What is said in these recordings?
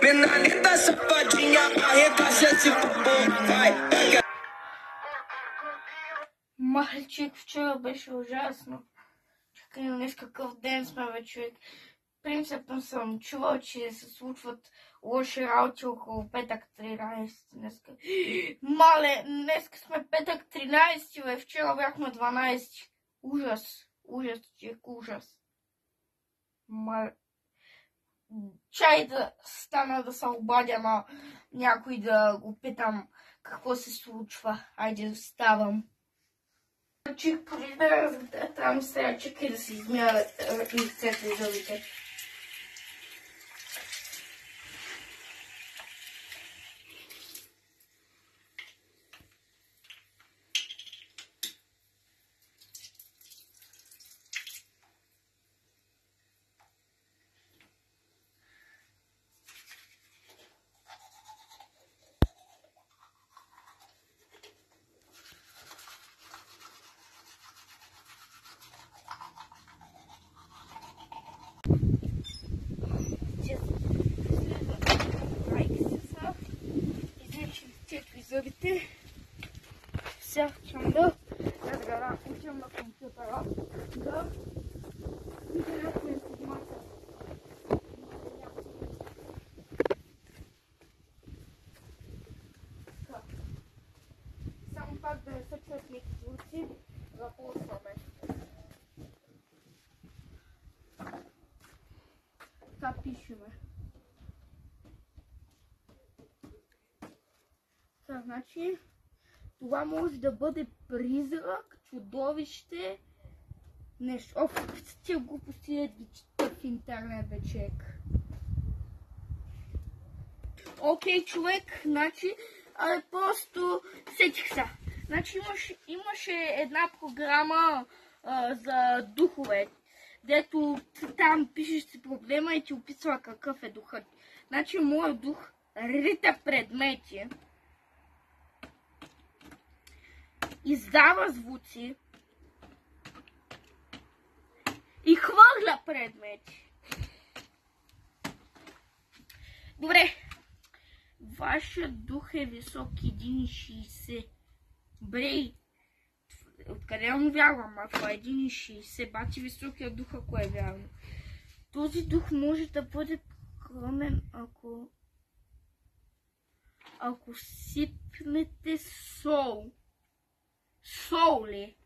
Menina safadinha, arregaça esse popô, vai. Мальчик, вчера беше ужасно. Чакай, днес какъв ден сме, бе, човек. Принципно съм чувал, че се случват лоши работи около петък 13 днеска. Мале, днеска сме петък 13, бе, вчера бяхме 12. Ужас, ужас, човек, ужас. Мале. Чай да стана да се обадя на някой да го питам какво се случва. Айде, ставам. Чих преди да разгледам сега, чакай да се измия лицето и зъбите. Зъбите. Сега ще да разгара, учим на компютъра да видя някаква информация. Само пак да не се чуят някакви звуци, започваме. Така пишеме. Значи, това може да бъде призрак, чудовище, нещо. Тия глупости ги чета в интернет, бе, човек. Окей, човек, значи, просто сетих се. Значи имаше една програма за духове, дето там пишеш си проблема и ти описва какъв е духът. Значи, моят дух рита предмети, издава звуци и хвърля предмети. Добре. Вашият дух е висок 1,60. Брей. Откъде му вярвам? Това е 1,60. Бати високия дух, ако е вярно. Този дух може да бъде кромен, ако сипнете сол. Сол ли?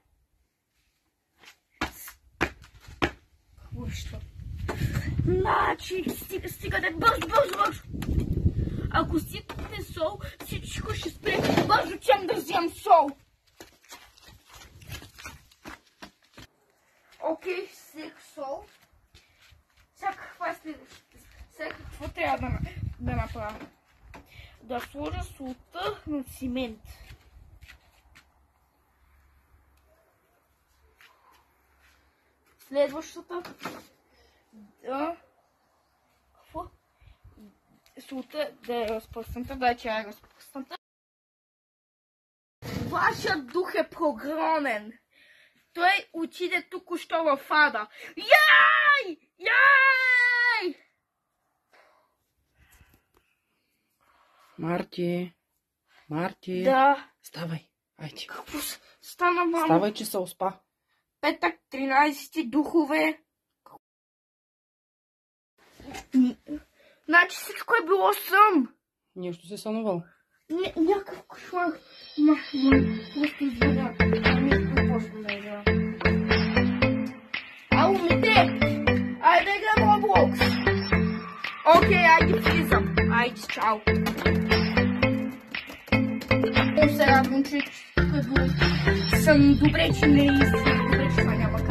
Какво? Значи, стига да е бързо. Ако сипнете сол, всичко ще спре. Бързо чем да взем сол. Окей, сих сол. Сега какво трябва да направя? Да сложа солта на цимент. Следващата какво? Солта да е разпръсната, да, тя е разпръсната. Вашият дух е прогонен. Той отиде току-що в ада. Яй! Марти. Да. Ставай, айде. Какво стана, мамо? Ставай, че се успа. Петък 13 духове. Значи всичко е било сън. Нещо си сънувал. Някакъв кошмар. Просто извъня. Почна да игра. Ало, мите! Айде да играм Roblox. Окей, айде влизам. Айде, чао. Много се радвам, че съм добре, че не добре, че това няма как.